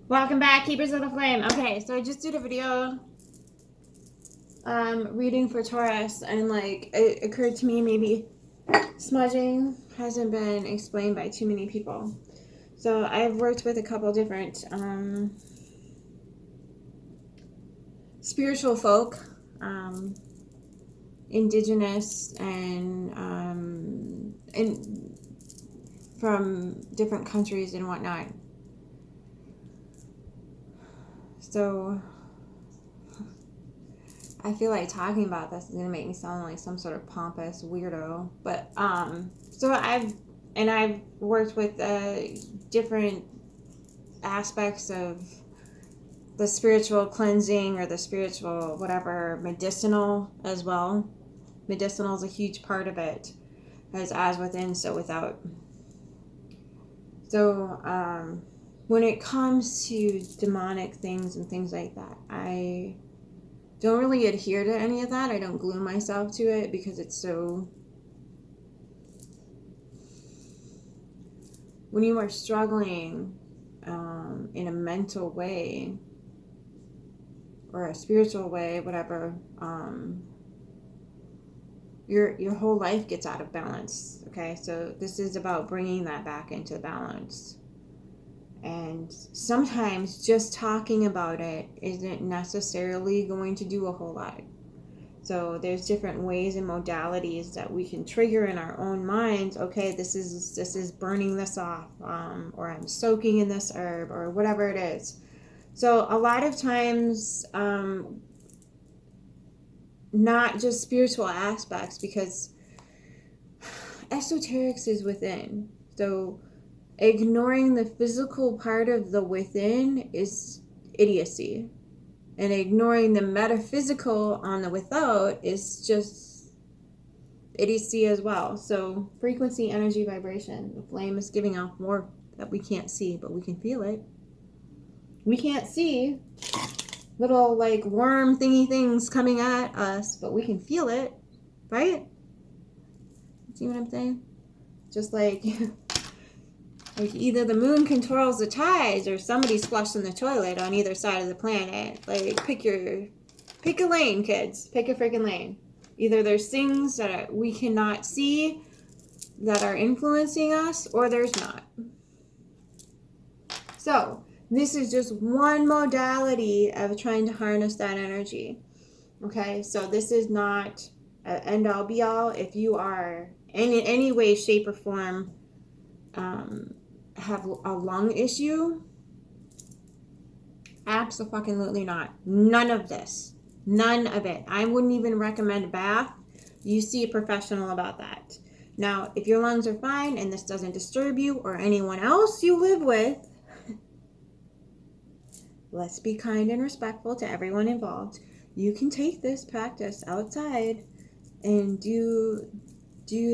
Welcome back, Keepers of the Flame. Okay, so I just did a video reading for Taurus, and like it occurred to me maybe smudging hasn't been explained by too many people. So I've worked with a couple different spiritual folk, indigenous and from different countries and whatnot. So I feel like talking about this is gonna make me sound like some sort of pompous weirdo. But so I've worked with different aspects of the spiritual cleansing or the spiritual whatever medicinal as well. Medicinal is a huge part of it, as within, so without. So when it comes to demonic things and things like that, I don't really adhere to any of that. I don't glue myself to it because it's so... When you are struggling in a mental way or a spiritual way, whatever, your whole life gets out of balance. Okay, so this is about bringing that back into balance. And sometimes just talking about it isn't necessarily going to do a whole lot. So there's different ways and modalities that we can trigger in our own minds. Okay, this is burning this off, or I'm soaking in this herb, or whatever it is. So a lot of times, not just spiritual aspects, because esoterics is within. So ignoring the physical part of the within is idiocy. And ignoring the metaphysical on the without is just idiocy as well. So frequency, energy, vibration. The flame is giving off more that we can't see, but we can feel it. We can't see little like worm thingy things coming at us, but we can feel it, right? See what I'm saying? Just like either the moon controls the tides or somebody's flushing the toilet on either side of the planet. Like pick a lane, kids. Pick a freaking lane. Either there's things that we cannot see that are influencing us, or there's not. So this is just one modality of trying to harness that energy. Okay, so this is not an end all be all. If you are in any way, shape, or form have a lung issue, absolutely not. None of this. None of it. I wouldn't even recommend a bath. You see a professional about that. Now, if your lungs are fine and this doesn't disturb you or anyone else you live with, let's be kind and respectful to everyone involved. You can take this practice outside and do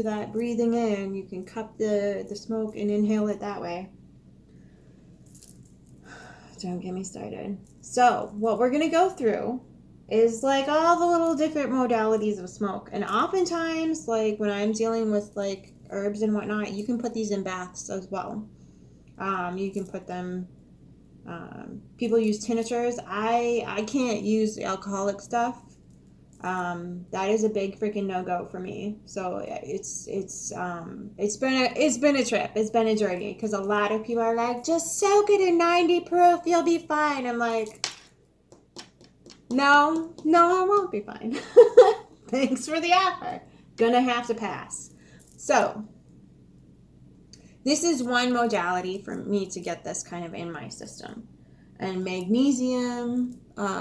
that breathing in. You can cup the smoke and inhale it that way. Don't get me started. So what we're going to go through is like all the little different modalities of smoke. And oftentimes, like when I'm dealing with like herbs and whatnot, you can put these in baths as well. You can put them... people use tinctures. I can't use alcoholic stuff. That is a big freaking no-go for me. So it's been a trip. It's been a journey, because a lot of people are like, just soak it in 90 proof, you'll be fine. I'm like, no, I won't be fine. Thanks for the offer. Gonna have to pass. So this is one modality for me to get this kind of in my system. And magnesium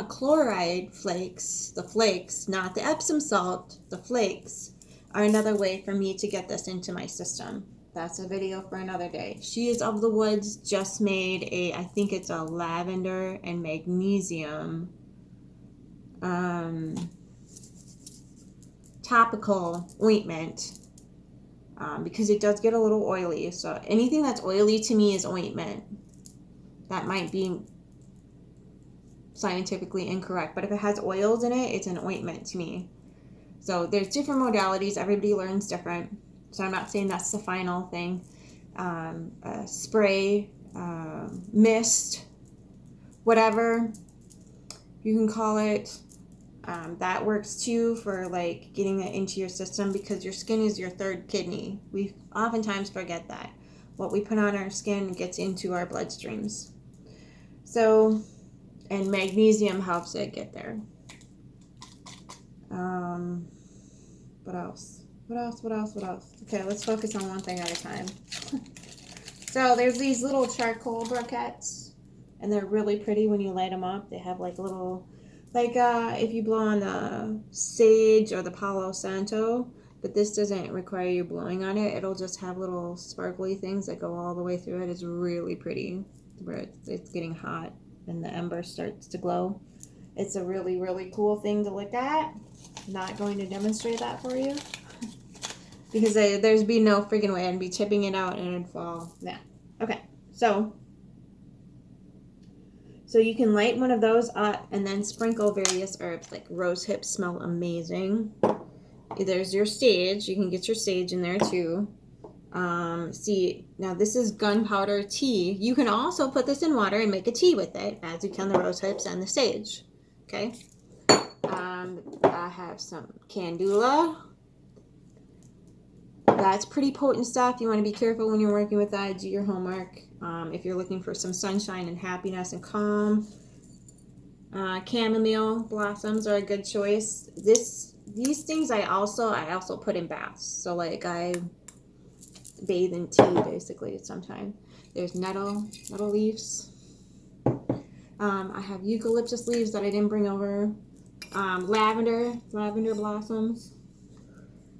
chloride flakes, the flakes, not the Epsom salt, the flakes, are another way for me to get this into my system. That's a video for another day. She is of the Woods just made I think it's a lavender and magnesium topical ointment, because it does get a little oily. So anything that's oily to me is ointment. That might be scientifically incorrect, but if it has oils in it, it's an ointment to me. So there's different modalities. Everybody learns different. So I'm not saying that's the final thing. Spray, mist, whatever you can call it. That works too for like getting it into your system, because your skin is your third kidney. We oftentimes forget that. What we put on our skin gets into our bloodstreams. So, and magnesium helps it get there. What else? Okay, let's focus on one thing at a time. So there's these little charcoal briquettes, and they're really pretty when you light them up. They have like little, like if you blow on the sage or the Palo Santo, but this doesn't require you blowing on it. It'll just have little sparkly things that go all the way through it. It's really pretty where it's getting hot and the ember starts to glow. It's a really, really cool thing to look at. I'm not going to demonstrate that for you because there's be no freaking way. I'd be tipping it out and it'd fall. Yeah. Okay. So you can light one of those up and then sprinkle various herbs. Like rose hips smell amazing. There's your sage. You can get your sage in there too. See, now this is gunpowder tea. You can also put this in water and make a tea with it, as you can the rose hips and the sage. Okay. I have some candula. That's pretty potent stuff. You want to be careful when you're working with that. Do your homework. If you're looking for some sunshine and happiness and calm, chamomile blossoms are a good choice. These things I also put in baths. So like I bathe in tea basically sometimes. There's nettle leaves. I have eucalyptus leaves that I didn't bring over. Lavender blossoms.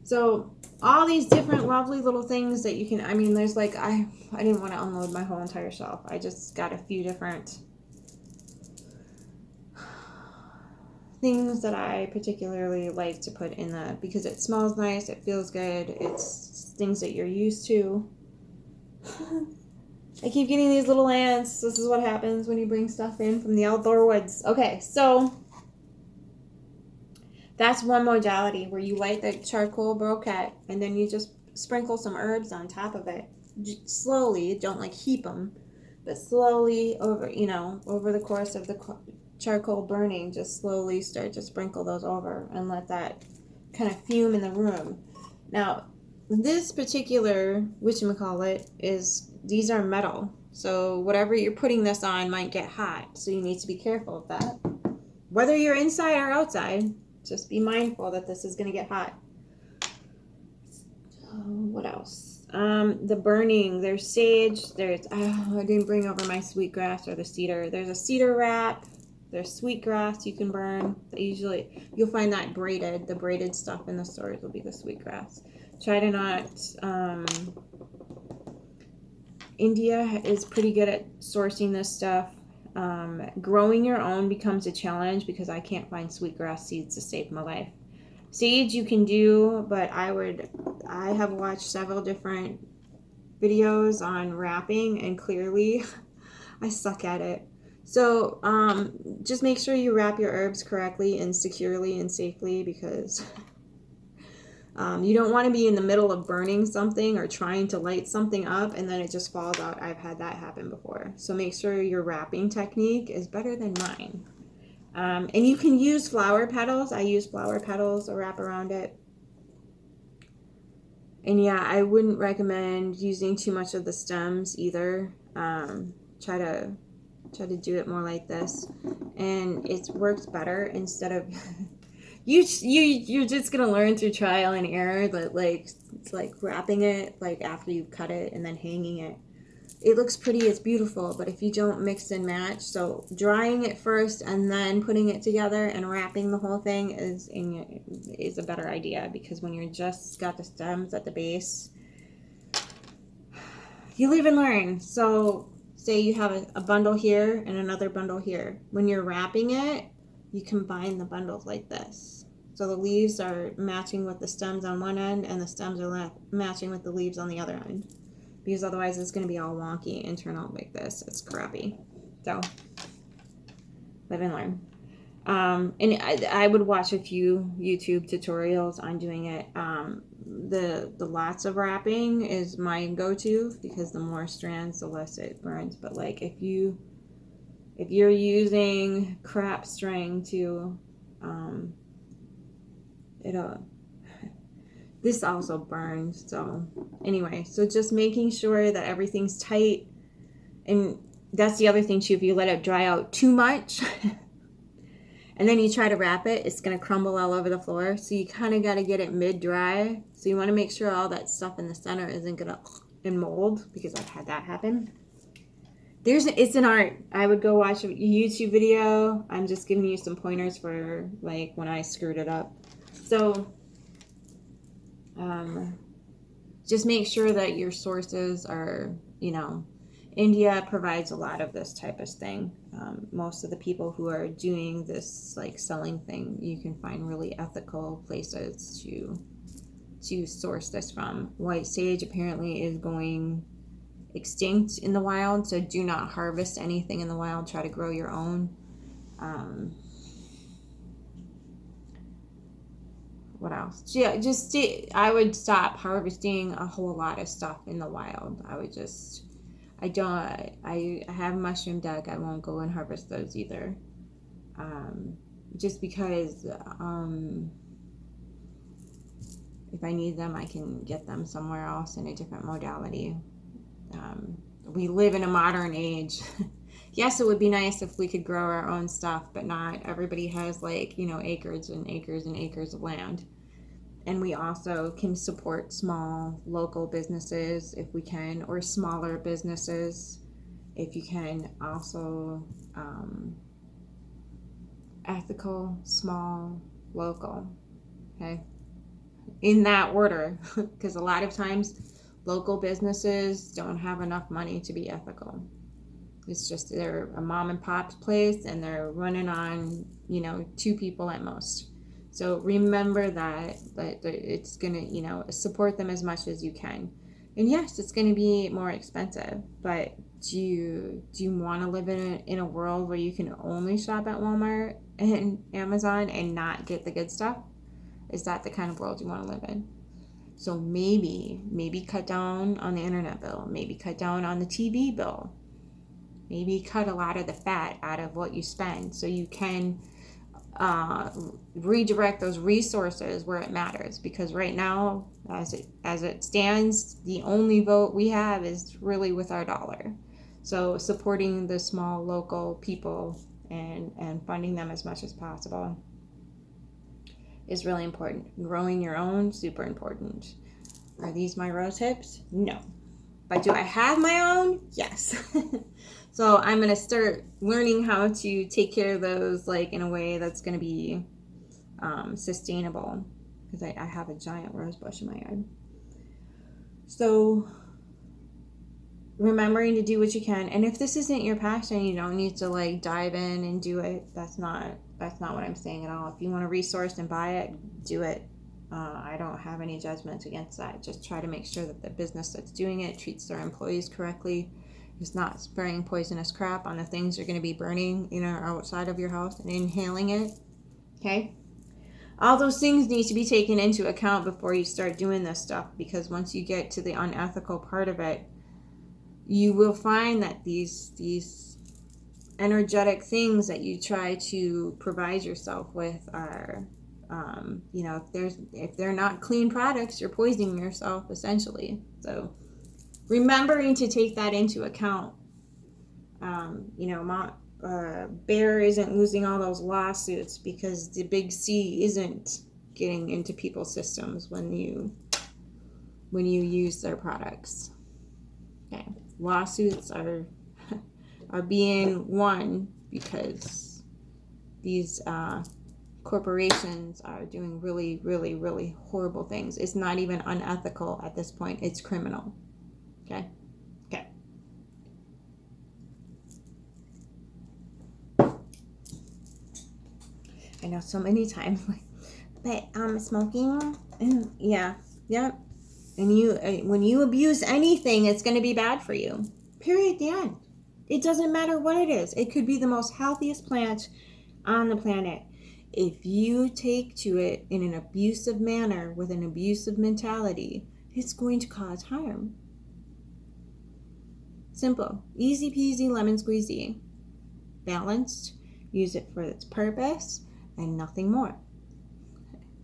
So all these different lovely little things that you can, I mean, there's like, I didn't want to unload my whole entire shelf. I just got a few different things that I particularly like to put in because it smells nice, it feels good, it's things that you're used to. I keep getting these little ants. This is what happens when you bring stuff in from the outdoor woods. Okay, so that's one modality where you light the charcoal briquette and then you just sprinkle some herbs on top of it. Slowly, don't like heap them, but slowly over the course of the charcoal burning, just slowly start to sprinkle those over and let that kind of fume in the room. Now, this particular whatchamacallit these are metal. So whatever you're putting this on might get hot. So you need to be careful of that. Whether you're inside or outside, just be mindful that this is going to get hot. What else? The burning, there's sage, I didn't bring over my sweetgrass or the cedar. There's a cedar wrap, there's sweetgrass you can burn. Usually you'll find that the braided stuff in the stores will be the sweetgrass. Try to not, India is pretty good at sourcing this stuff. Growing your own becomes a challenge because I can't find sweetgrass seeds to save my life. Sage you can do, but I have watched several different videos on wrapping, and clearly I suck at it. So just make sure you wrap your herbs correctly and securely and safely, because you don't want to be in the middle of burning something or trying to light something up and then it just falls out. I've had that happen before. So make sure your wrapping technique is better than mine. And you can use flower petals. I use flower petals to wrap around it. And yeah, I wouldn't recommend using too much of the stems either. Try to do it more like this, and it works better instead of you're just gonna learn through trial and error that it's like wrapping it like after you've cut it and then hanging it. It looks pretty, it's beautiful, but if you don't mix and match, so drying it first and then putting it together and wrapping the whole thing is a better idea, because when you're just got the stems at the base, you live and learn. So say you have a bundle here and another bundle here. When you're wrapping it, you combine the bundles like this. So the leaves are matching with the stems on one end and the stems are matching with the leaves on the other end. Because otherwise it's going to be all wonky and turn out like this. It's crappy. So, live and learn. And I would watch a few YouTube tutorials on doing it. The lots of wrapping is my go-to, because the more strands, the less it burns. But like if If you're using crap string to, this also burns. So anyway, so just making sure that everything's tight. And that's the other thing too, if you let it dry out too much and then you try to wrap it, it's going to crumble all over the floor. So you kind of got to get it mid-dry. So you want to make sure all that stuff in the center isn't going to mold, because I've had that happen. It's an art. I would go watch a YouTube video. I'm just giving you some pointers for like when I screwed it up. So just make sure that your sources are, India provides a lot of this type of thing. Most of the people who are doing this like selling thing, you can find really ethical places to source this from. White sage apparently is going extinct in the wild, so do not harvest anything in the wild. Try to grow your own. What else? Yeah, I would stop harvesting a whole lot of stuff in the wild. I have mushroom duck. I won't go and harvest those either. Just because if I need them, I can get them somewhere else in a different modality. We live in a modern age. Yes, it would be nice if we could grow our own stuff, but not everybody has acres and acres and acres of land. And we also can support small local businesses if we can, or smaller businesses if you can. Also ethical, small, local. Okay, in that order, because a lot of times local businesses don't have enough money to be ethical. It's just they're a mom and pop place and they're running on 2 people at most. So remember that it's gonna support them as much as you can. And yes, it's gonna be more expensive, but do you want to live in a world where you can only shop at Walmart and Amazon and not get the good stuff? Is that the kind of world you want to live in? So maybe cut down on the internet bill, maybe cut down on the TV bill, maybe cut a lot of the fat out of what you spend so you can redirect those resources where it matters. Because right now, as it stands, the only vote we have is really with our dollar. So supporting the small local people and funding them as much as possible is really important. Growing your own, super important. Are these my rose hips? No. But do I have my own? Yes. So I'm going to start learning how to take care of those in a way that's going to be sustainable, because I have a giant rose bush in my yard. So remembering to do what you can. And if this isn't your passion, you don't need to dive in and do it. That's not what I'm saying at all. If you want to resource and buy it, do it. I don't have any judgment against that. Just try to make sure that the business that's doing it treats their employees correctly, is not spraying poisonous crap on the things you're going to be burning, outside of your house and inhaling it. Okay? All those things need to be taken into account before you start doing this stuff, because once you get to the unethical part of it, you will find that these energetic things that you try to provide yourself with are if they're not clean products, you're poisoning yourself essentially. So remembering to take that into account. Bear isn't losing all those lawsuits because the big C isn't getting into people's systems when you use their products. Okay, lawsuits are being won because these corporations are doing really, really, really horrible things. It's not even unethical at this point. It's criminal. Okay. I know so many times, but smoking, and yeah. And when you abuse anything, it's going to be bad for you. Period. The end. It doesn't matter what it is. It could be the most healthiest plant on the planet. If you take to it in an abusive manner with an abusive mentality, it's going to cause harm. Simple. Easy peasy lemon squeezy. balanced, use it for its purpose, and nothing more.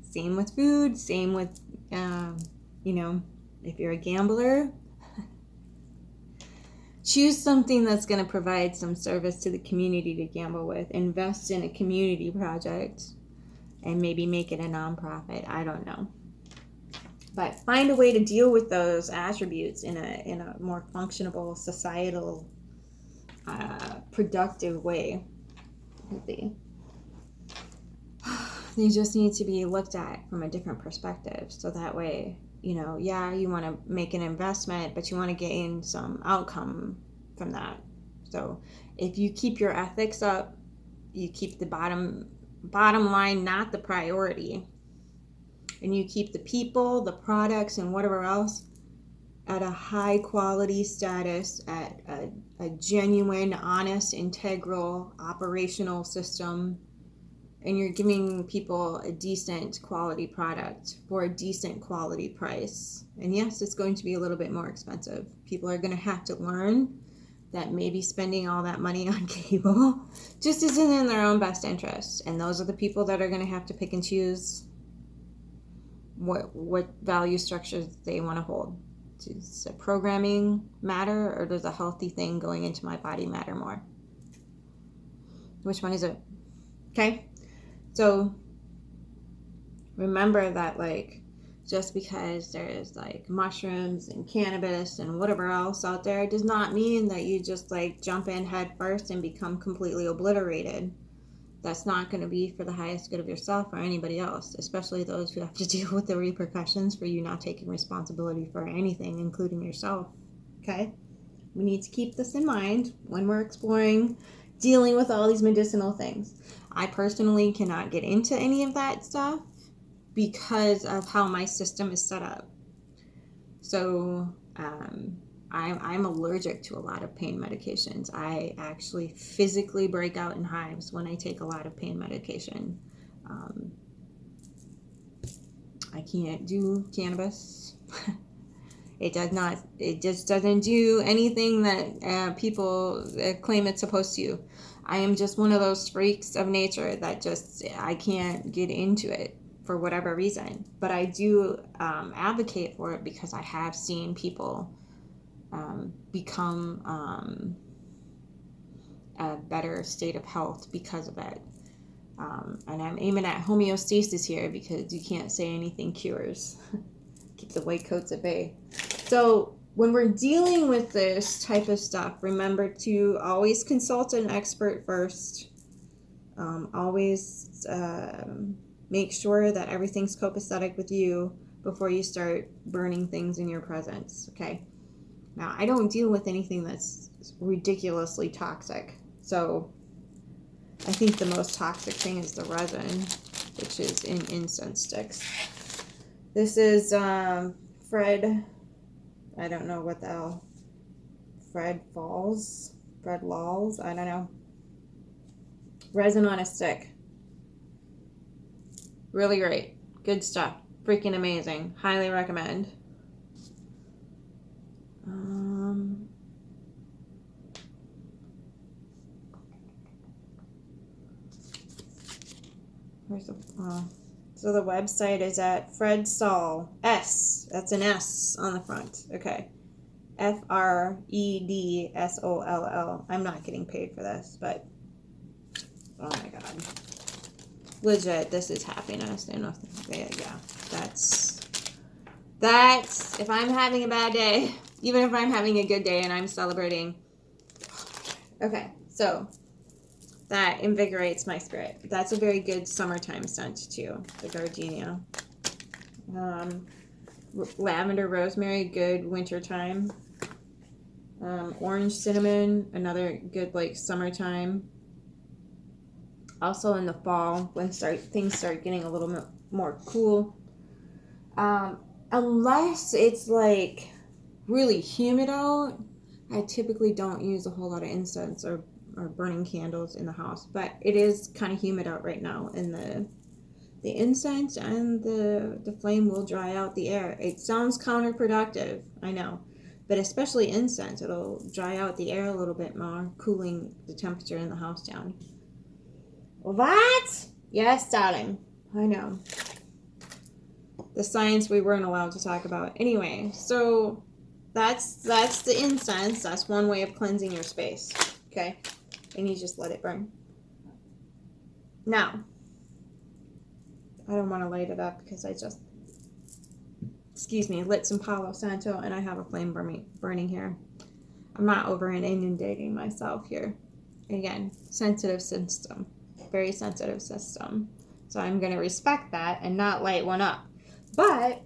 Same with food, same with, if you're a gambler, choose something that's going to provide some service to the community to gamble with. Invest in a community project and maybe make it a nonprofit. I don't know. But find a way to deal with those attributes in a more functional, societal, productive way. They just need to be looked at from a different perspective. So that way, you want to make an investment, but you want to gain some outcome from that. So if you keep your ethics up, you keep the bottom line not the priority, and you keep the people, the products, and whatever else at a high quality status, at a genuine, honest, integral, operational system, and you're giving people a decent quality product for a decent quality price. And yes, it's going to be a little bit more expensive. People are going to have to learn that maybe spending all that money on cable just isn't in their own best interest. And those are the people that are going to have to pick and choose what value structures they want to hold. Does programming matter, or does a healthy thing going into my body matter more? Which one is it? Okay? So remember that, just because there's mushrooms and cannabis and whatever else out there does not mean that you just jump in head first and become completely obliterated. That's not going to be for the highest good of yourself or anybody else, especially those who have to deal with the repercussions for you not taking responsibility for anything, including yourself. Okay? We need to keep this in mind when we're exploring dealing with all these medicinal things. I personally cannot get into any of that stuff because of how my system is set up. So I'm allergic to a lot of pain medications. I actually physically break out in hives when I take a lot of pain medication. I can't do cannabis. It just doesn't do anything that people claim it's supposed to. I am just one of those freaks of nature that I can't get into it for whatever reason. But I do advocate for it because I have seen people become a better state of health because of it. And I'm aiming at homeostasis here because you can't say anything cures. Keep the white coats at bay. So when we're dealing with this type of stuff, remember to always consult an expert first. Always make sure that everything's copacetic with you before you start burning things in your presence. Okay. Now, I don't deal with anything that's ridiculously toxic. So I think the most toxic thing is the resin, which is in incense sticks. This is Fred, I don't know what the hell, Fred Lawls, I don't know. Resin on a stick. Really great. Good stuff. Freaking amazing. Highly recommend. So the website is at Fred Sol. S. That's an S on the front. Okay. FredSoll. I'm not getting paid for this, but oh my god. Legit, this is happiness. Yeah, that's if I'm having a bad day, even if I'm having a good day and I'm celebrating. Okay, so that invigorates my spirit. That's a very good summertime scent too, the gardenia. Lavender, rosemary, good wintertime. Orange cinnamon, another good summertime. Also in the fall when things start getting a little bit more cool. Unless it's really humid out, I typically don't use a whole lot of incense or burning candles in the house. But it is kind of humid out right now, and the incense and the flame will dry out the air. It sounds counterproductive, I know. But especially incense, it'll dry out the air a little bit more, cooling the temperature in the house down. What? Yes, darling. I know. The science we weren't allowed to talk about. Anyway, so that's the incense. That's one way of cleansing your space. Okay? And you just let it burn. Now, I don't want to light it up because I just, lit some Palo Santo and I have a flame burning here. I'm not over and inundating myself here. Again, sensitive system. Very sensitive system. So I'm going to respect that and not light one up. But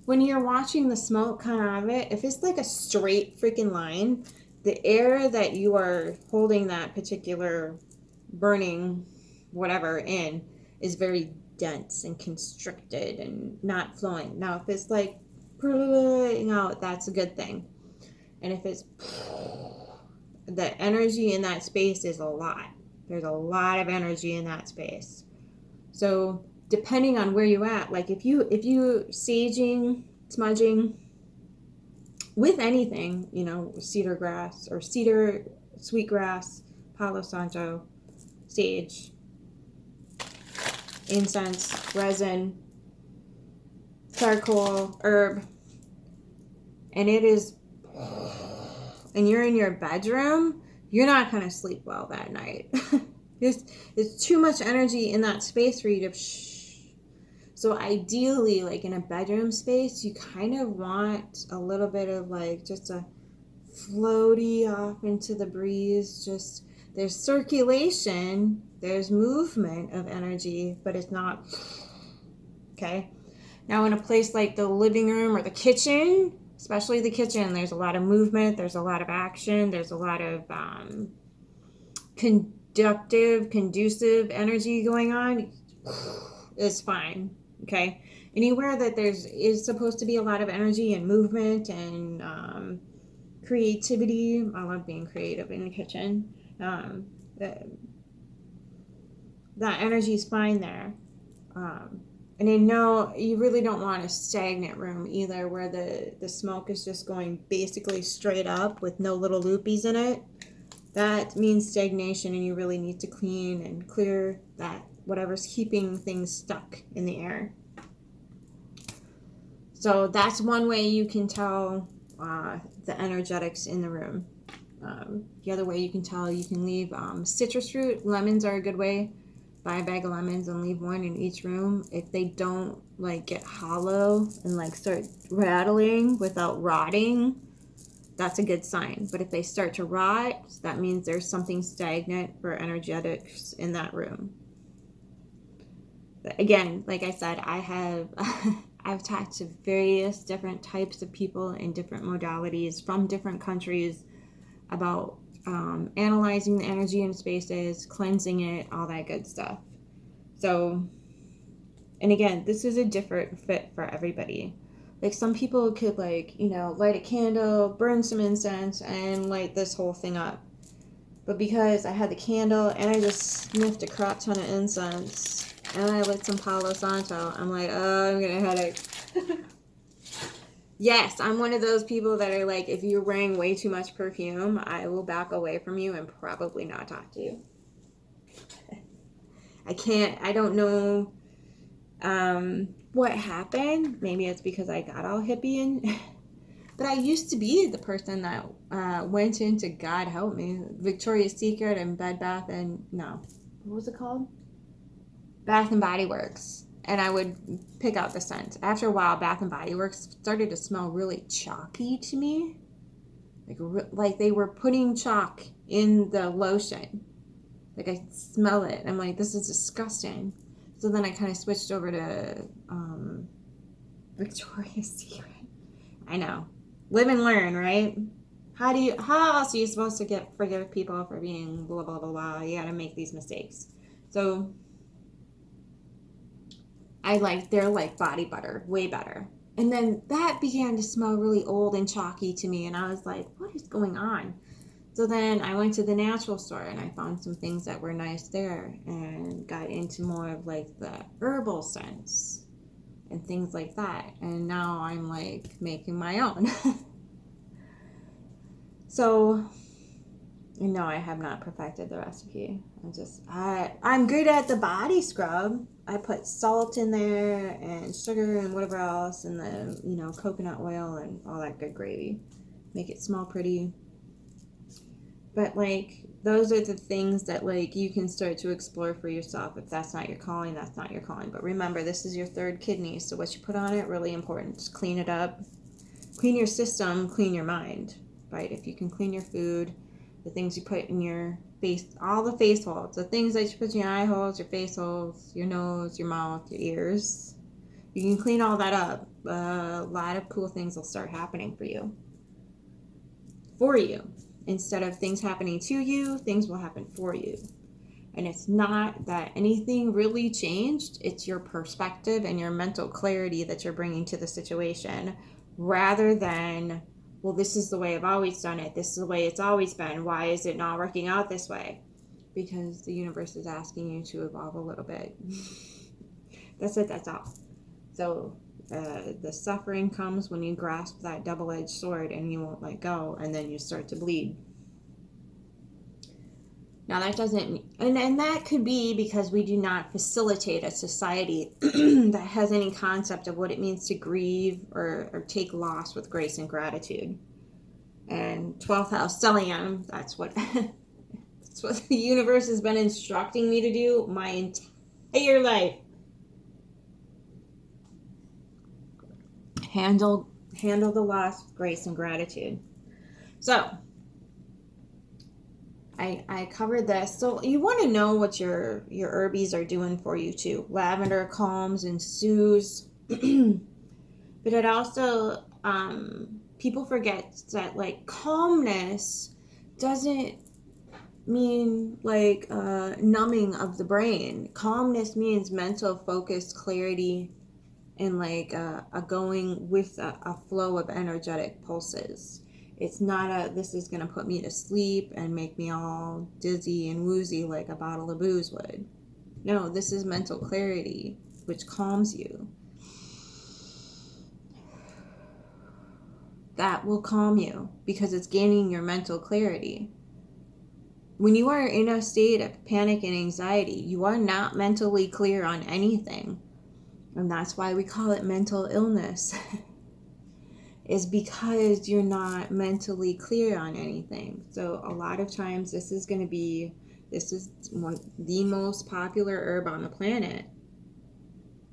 when you're watching the smoke come out of it, if it's like a straight freaking line, the air that you are holding that particular burning whatever in is very dense and constricted and not flowing. Now, if it's like, that's a good thing. And if it's, the energy in that space is a lot. There's a lot of energy in that space. So depending on where you're at, like if you saging, smudging with anything, cedar grass or cedar, sweetgrass, Palo Santo, sage, incense, resin, charcoal, herb, and it is, and you're in your bedroom, you're not going to sleep well that night. There's too much energy in that space for you to So ideally, like in a bedroom space, you kind of want a little bit of like just a floaty off into the breeze. Just there's circulation, there's movement of energy, but it's not, okay? Now in a place like the living room or the kitchen, especially the kitchen, there's a lot of movement, there's a lot of action, there's a lot of conducive energy going on. Is fine, okay? Anywhere that is supposed to be a lot of energy and movement and creativity. I love being creative in the kitchen. That energy is fine there. And I know you really don't want a stagnant room either, where the smoke is just going basically straight up with no little loopies in it. That means stagnation, and you really need to clean and clear that whatever's keeping things stuck in the air. So that's one way you can tell the energetics in the room. The other way you can tell, you can leave citrus fruit. Lemons are a good way. Buy a bag of lemons and leave one in each room. If they don't like get hollow and like start rattling without rotting, that's a good sign. But if they start to rot, that means there's something stagnant for energetics in that room. But again, like I said, I've talked to various different types of people in different modalities from different countries about analyzing the energy in spaces, cleansing it, all that good stuff. So, and again, this is a different fit for everybody. Like some people could light a candle, burn some incense, and light this whole thing up. But because I had the candle and I just sniffed a crap ton of incense and I lit some Palo Santo, I'm like, oh, I'm getting a headache. Yes, I'm one of those people that are like, if you're wearing way too much perfume, I will back away from you and probably not talk to you. I don't know what happened. Maybe it's because I got all hippie and but I used to be the person that went into, God help me, Victoria's Secret and what was it called? Bath and Body Works. And I would pick out the scent. After a while, Bath and Body Works started to smell really chalky to me. Like they were putting chalk in the lotion. Like I smell it. I'm like, this is disgusting. So then I kind of switched over to Victoria's Secret. I know. Live and learn, right? How else are you supposed to forgive people for being blah, blah, blah, blah? You gotta make these mistakes. So they're like body butter, way better. And then that began to smell really old and chalky to me. And I was like, what is going on? So then I went to the natural store and I found some things that were nice there and got into more of like the herbal scents and things like that. And now I'm like making my own. So, no, I have not perfected the recipe. I'm good at the body scrub. I put salt in there and sugar and whatever else, and the, coconut oil and all that good gravy. Make it smell pretty. But, like, those are the things that, like, you can start to explore for yourself. If that's not your calling, that's not your calling. But remember, this is your third kidney, so what you put on it, really important. Just clean it up. Clean your system, clean your mind, right? If you can clean your food, the things you put in your face, all the face holes, the things that you put in your eye holes, your face holes, your nose, your mouth, your ears, you can clean all that up. A lot of cool things will start happening for you. Instead of things happening to you, things will happen for you. And it's not that anything really changed. It's your perspective and your mental clarity that you're bringing to the situation, rather than, well, this is the way I've always done it. This is the way it's always been. Why is it not working out this way? Because the universe is asking you to evolve a little bit. That's it. That's all. So the suffering comes when you grasp that double-edged sword and you won't let go, and then you start to bleed. Now that doesn't, and that could be because we do not facilitate a society that has any concept of what it means to grieve or take loss with grace and gratitude. And 12th house stellium, that's what the universe has been instructing me to do my entire life. Handle the loss with grace and gratitude. So I covered this. So you want to know what your herbies are doing for you too. Lavender calms and soothes. But it also, people forget that, like, calmness doesn't mean like numbing of the brain. Calmness means mental focus, clarity, and like a going with a flow of energetic pulses. It's not this is going to put me to sleep and make me all dizzy and woozy like a bottle of booze would. No, this is mental clarity, which calms you. That will calm you because it's gaining your mental clarity. When you are in a state of panic and anxiety, you are not mentally clear on anything. And that's why we call it mental illness. Is because you're not mentally clear on anything. So a lot of times this is the most popular herb on the planet.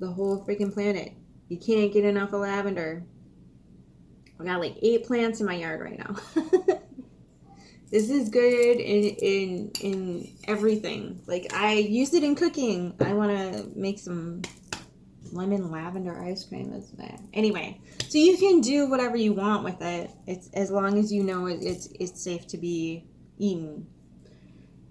The whole freaking planet. You can't get enough of lavender. I got like 8 plants in my yard right now. This is good in everything. Like, I use it in cooking. I want to make some lemon lavender ice cream. Anyway, so you can do whatever you want with it. It's as long as you know it's safe to be eaten.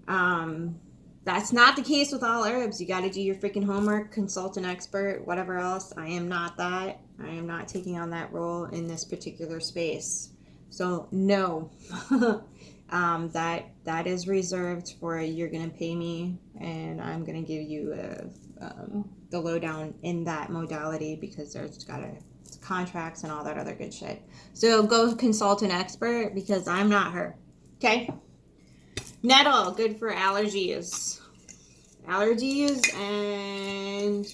That's not the case with all herbs. You got to do your freaking homework, consult an expert, whatever else. I am not that. I am not taking on that role in this particular space. So no, that is reserved for, you're gonna pay me and I'm gonna give you the lowdown in that modality, because there's contracts and all that other good shit. So go consult an expert, because I'm not her. Okay. Nettle, good for allergies and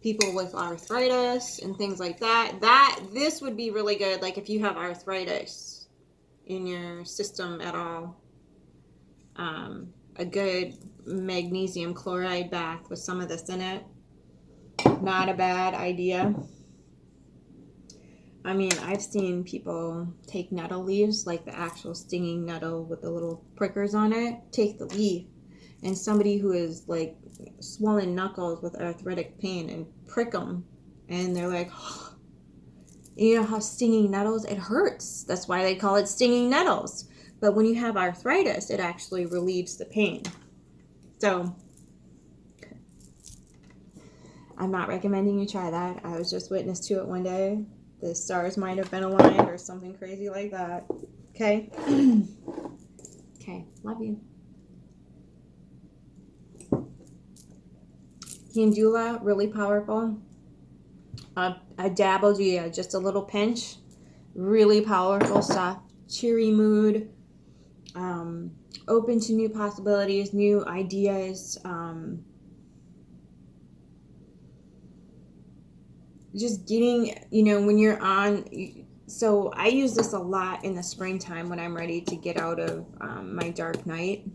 people with arthritis and things like that. This would be really good, like if you have arthritis in your system at all. A good magnesium chloride bath with some of this in it, not a bad idea. I mean, I've seen people take nettle leaves, like the actual stinging nettle with the little prickers on it, take the leaf, and somebody who is like swollen knuckles with arthritic pain, and prick them, and they're like, oh. You know how stinging nettles, it hurts. That's why they call it stinging nettles. But when you have arthritis, it actually relieves the pain. So I'm not recommending you try that. I was just witness to it one day. The stars might have been aligned or something crazy like that. Okay? Okay, love you. Calendula, really powerful. A dabble, just a little pinch. Really powerful stuff. Cheery mood. open to new possibilities, new ideas, just getting, when you're on. So I use this a lot in the springtime when I'm ready to get out of my dark night.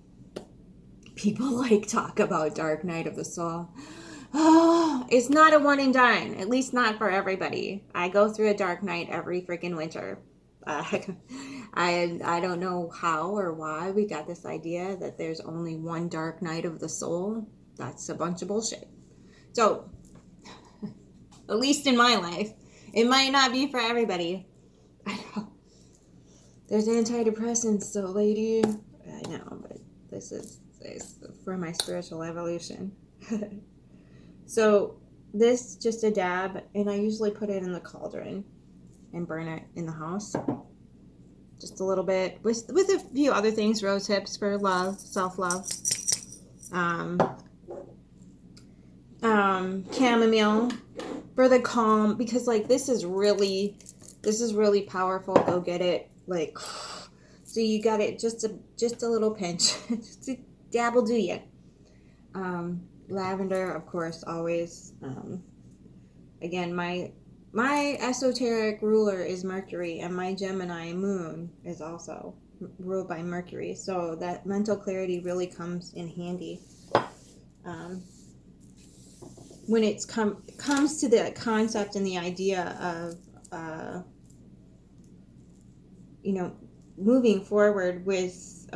People like talk about dark night of the soul. Oh, it's not a one and done, at least not for everybody. I go through a dark night every freaking winter. I don't know how or why we got this idea that there's only one dark night of the soul. That's a bunch of bullshit. So, at least in my life, it might not be for everybody. I know. There's antidepressants, so lady. I know, but this is for my spiritual evolution. So, this just a dab, and I usually put it in the cauldron and burn it in the house. Just a little bit with a few other things, rose hips for love, self-love. Chamomile for the calm, because like this is really powerful. Go get it. Like, so you got it, just a little pinch. Just a dab will do you. Lavender, of course, always. Again, my esoteric ruler is Mercury, and my Gemini moon is also ruled by Mercury, so that mental clarity really comes in handy when it comes to the concept and the idea of moving forward with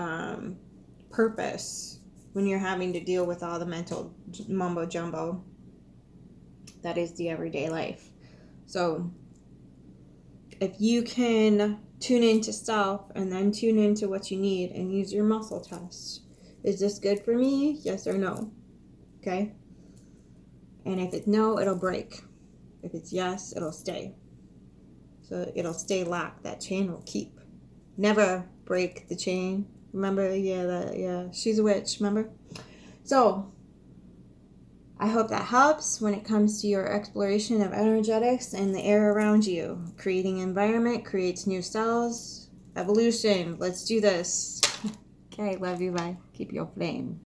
purpose when you're having to deal with all the mental mumbo jumbo that is the everyday life. So if you can tune into self and then tune into what you need and use your muscle test. Is this good for me? Yes or no? Okay? And if it's no, it'll break. If it's yes, it'll stay. So it'll stay locked. That chain will keep. Never break the chain. Remember? Yeah, she's a witch, remember? So I hope that helps when it comes to your exploration of energetics and the air around you. Creating environment creates new cells. Evolution. Let's do this. Okay, love you. Bye. Keep your flame.